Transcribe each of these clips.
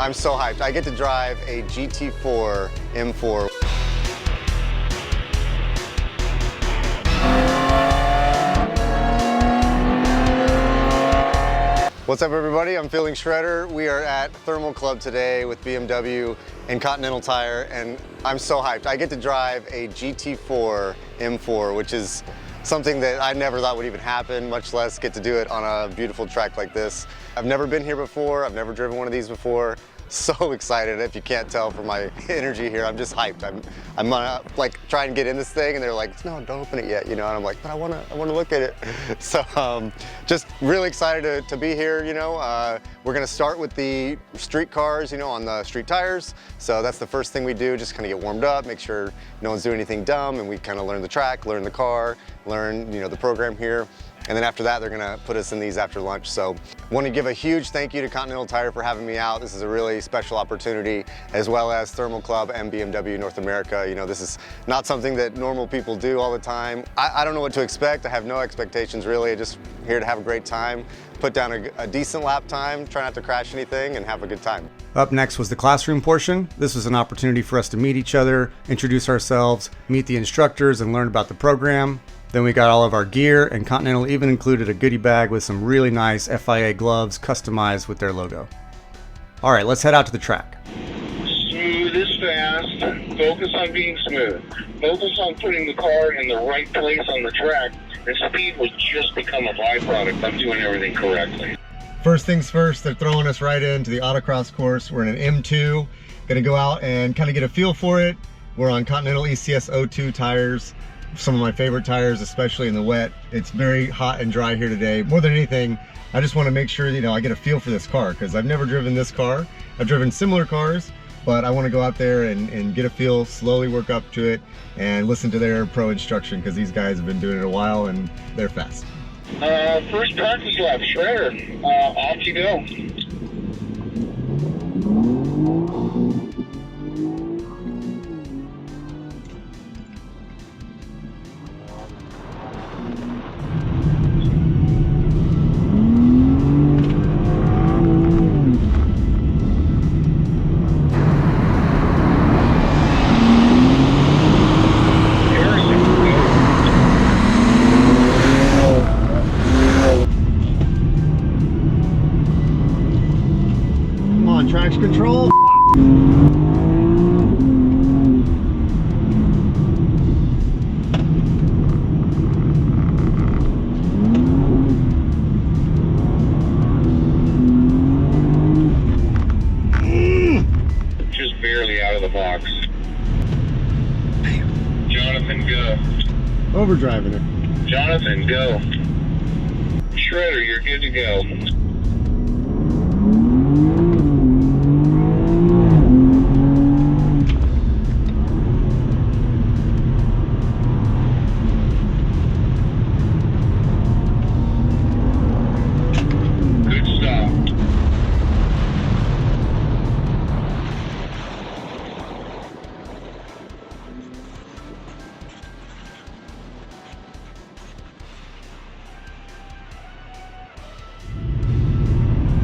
I'm so hyped. I get to drive a GT4 M4. What's up everybody, I'm Feeling Shredder. We are at Thermal Club today with BMW and Continental Tire, and I'm so hyped. I get to drive a GT4 M4, which is something that I never thought would even happen, much less get to do it on a beautiful track like this. I've never been here before, I've never driven one of these before. So excited. If you can't tell from my energy here, I'm just hyped. I'm like trying to get in this thing and they're like, no, don't open it yet, you know, and I'm like, but I want to look at it. So just really excited to be here, you know. We're gonna start with the street cars, you know, on the street tires. So that's the first thing we do, just kind of get warmed up, make sure no one's doing anything dumb, and we kind of learn the track, learn the car, learn, you know, the program here. And then after that, they're gonna put us in these after lunch. So I want to give a huge thank you to Continental Tire for having me out. This is a really special opportunity, as well as Thermal Club and BMW North America. You know, this is not something that normal people do all the time. I don't know what to expect. I have no expectations really. I'm just here to have a great time, put down a decent lap time, try not to crash anything, and have a good time. Up next was the classroom portion. This was an opportunity for us to meet each other, introduce ourselves, meet the instructors, and learn about the program. Then we got all of our gear, and Continental even included a goodie bag with some really nice FIA gloves customized with their logo. All right, let's head out to the track. Smooth is fast. Focus on being smooth. Focus on putting the car in the right place on the track, and speed will just become a byproduct of doing everything correctly. First things first, they're throwing us right into the Autocross course. We're in an M2. Gonna go out and kind of get a feel for it. We're on Continental ECS 02 tires. Some of my favorite tires, especially in the wet. It's very hot and dry here today. More than anything, I just want to make sure, you know, I get a feel for this car, because I've never driven this car. I've driven similar cars, but I want to go out there and get a feel, slowly work up to it, and listen to their pro instruction, because these guys have been doing it a while and they're fast. First practice lap, Shredder. Off you go. Traction control. Just barely out of the box. Jonathan, go. Overdriving it. Jonathan, go. Shredder, you're good to go.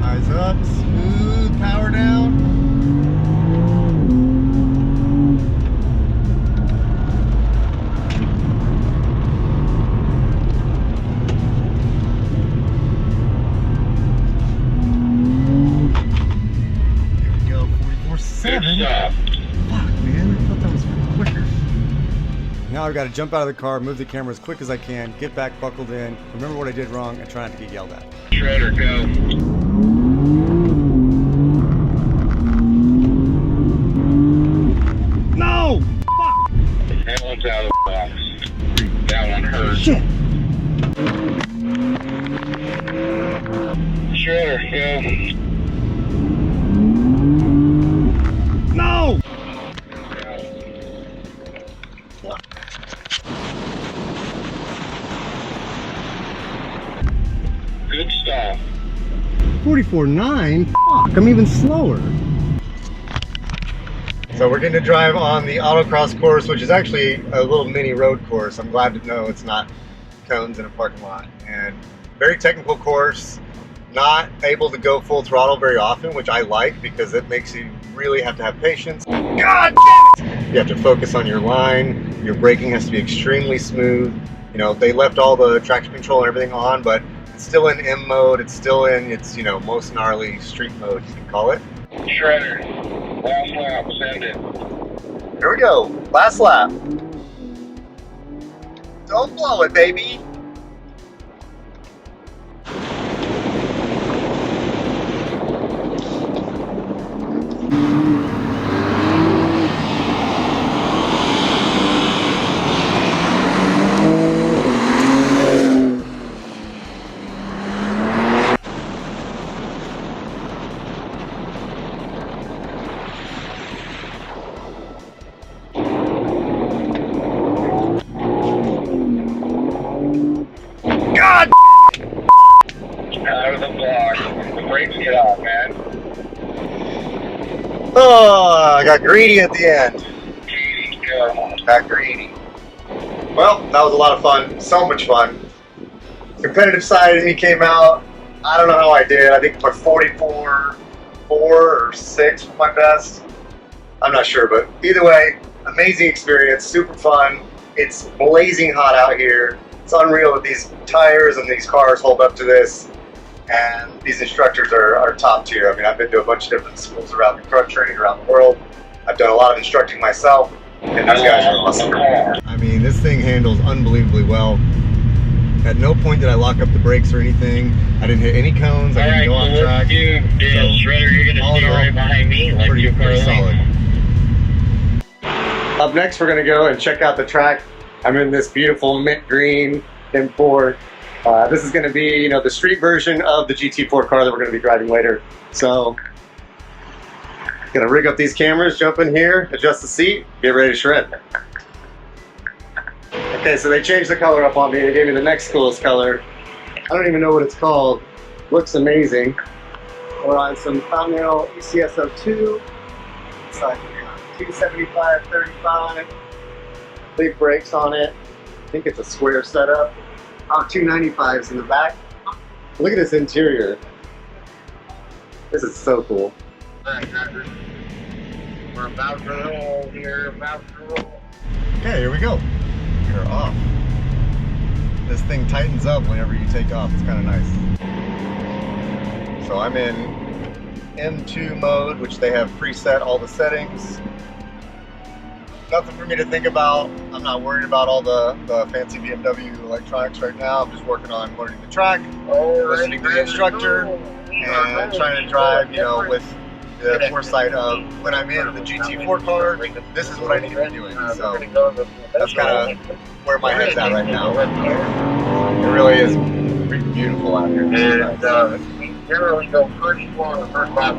Eyes up, smooth, power down. There we go, 44.7. Good stop. Fuck, man, I thought that was quicker. Now I've got to jump out of the car, move the camera as quick as I can, get back buckled in, remember what I did wrong, and try not to get yelled at. Shredder, go. No! Fuck! That one's out of the box. That one hurt. Shit! Shredder, go. No! Good stop. 44.9? Fuck, I'm even slower. So we're getting to drive on the Autocross course, which is actually a little mini road course. I'm glad to know it's not cones in a parking lot. And very technical course. not able to go full throttle very often, which I like because it makes you really have to have patience. God damn it! You have to focus on your line. Your braking has to be extremely smooth. You know, they left all the traction control and everything on, but it's still in M mode. It's still in its, you know, most gnarly street mode, you can call it. Shredder, last lap, send it. Here we go. Last lap. Don't blow it, baby. God! Out of the block. The brakes get off, man. Oh, I got greedy at the end. Greedy, go. Got greedy. Well, that was a lot of fun. So much fun. Competitive side of me came out. I don't know how I did. I think my 44, 4 or 6 was my best. I'm not sure, but either way, amazing experience, super fun. It's blazing hot out here. It's unreal that these tires and these cars hold up to this, and these instructors are top tier. I mean, I've been to a bunch of different schools around the truck training around the world. I've done a lot of instructing myself, and these guys are awesome. I mean, this thing handles unbelievably well. At no point did I lock up the brakes or anything. I didn't hit any cones. I didn't go off track. Shredder, you're gonna see right behind me, like Pretty you're solid. Up next, we're gonna go and check out the track. I'm in this beautiful mint green M4. This is going to be, you know, the street version of the GT4 car that we're going to be driving later. So, gonna rig up these cameras, jump in here, adjust the seat, get ready to shred. Okay, so they changed the color up on me. They gave me the next coolest color. I don't even know what it's called. Looks amazing. We're on some Continental ECS02. It's like 275/35. Big brakes on it. I think it's a square setup. 295s in the back. Look at this interior. This is so cool. We're about to roll here, about to roll. Okay, here we go. We're off. This thing tightens up whenever you take off. It's kind of nice. So I'm in M2 mode, which they have preset all the settings. Nothing for me to think about. I'm not worried about all the fancy BMW electronics right now. I'm just working on learning the track, listening to the instructor, and trying to drive, you know, with the foresight of when I'm in the GT4 car, this is what I need to be doing. So that's kind of where my head's at right now. It really is pretty beautiful out here. And we generally go pretty slow on the first lap.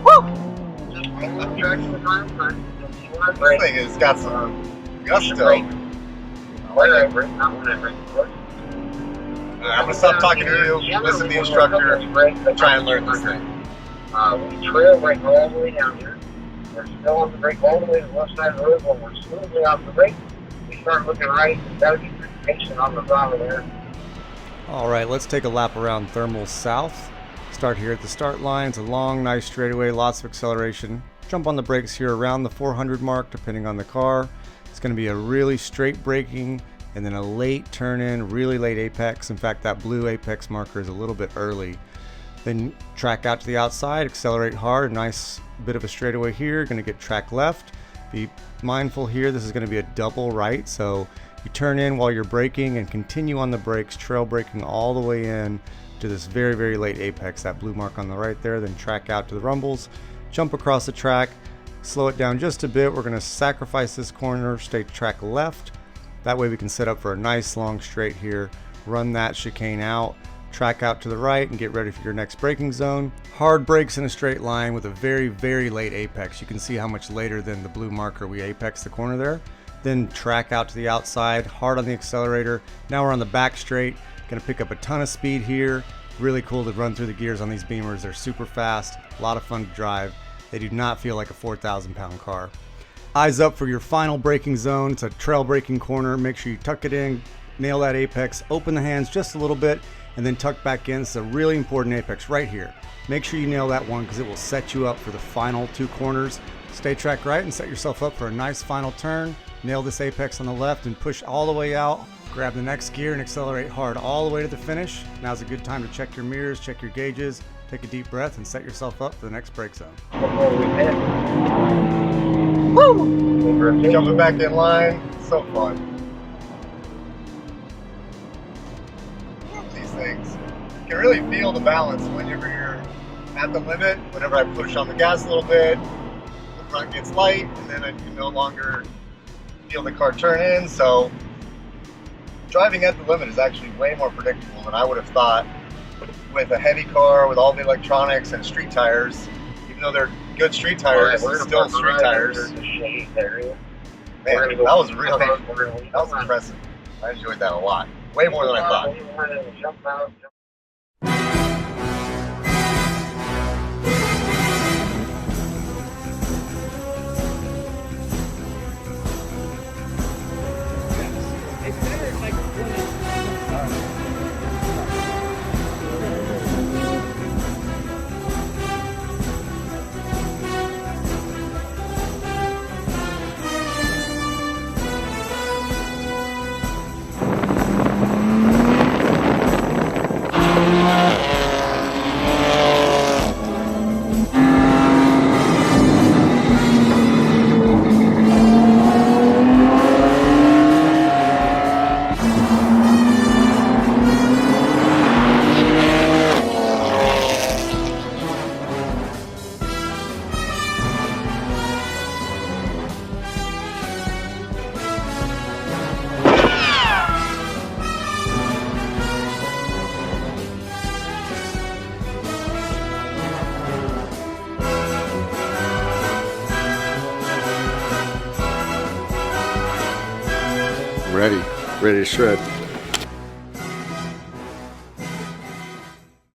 Woo! This thing has got some gusto. I'm gonna stop talking to you, listen to the instructor, and try and learn this thing. We trail brake all the way down here. We're still on the brake all the way to the left side of the road. When we're smoothly off the brake, we start looking right. Gotta be pretty patient on the throttle there. All right, let's take a lap around Thermal South. Start here at the start line. It's a long, nice straightaway, lots of acceleration. Jump on the brakes here around the 400 mark, depending on the car. It's going to be a really straight braking and then a late turn in, really late apex. In fact, that blue apex marker is a little bit early. Then track out to the outside, accelerate hard, a nice bit of a straightaway here. Going to get track left. Be mindful here, this is going to be a double right, so you turn in while you're braking and continue on the brakes, trail braking all the way in to this very, very late apex, that blue mark on the right there. Then track out to the rumbles, jump across the track, slow it down just a bit. We're going to sacrifice this corner, stay track left. That way we can set up for a nice long straight here, run that chicane out, track out to the right, and get ready for your next braking zone. Hard brakes in a straight line with a very, very late apex. You can see how much later than the blue marker we apex the corner there. Then track out to the outside, hard on the accelerator. Now we're on the back straight. Gonna pick up a ton of speed here. Really cool to run through the gears on these Beamers. They're super fast, a lot of fun to drive. They do not feel like a 4,000 pound car. Eyes up for your final braking zone. It's a trail braking corner. Make sure you tuck it in, nail that apex, open the hands just a little bit, and then tuck back in. It's a really important apex right here. Make sure you nail that one because it will set you up for the final 2 corners. Stay track right and set yourself up for a nice final turn. Nail this apex on the left and push all the way out. Grab the next gear and accelerate hard all the way to the finish. Now's a good time to check your mirrors, check your gauges, take a deep breath, and set yourself up for the next brake zone. Woo! Jumping back in line, so fun. These things. You can really feel the balance whenever you're at the limit. Whenever I push on the gas a little bit, the front gets light, and then I can no longer feel the car turn in. So driving at the limit is actually way more predictable than I would have thought with a heavy car with all the electronics and street tires. Even though they're good street tires, it's still street tires. Man, that was impressive. I enjoyed that a lot. Way more than I thought. Ready to shred.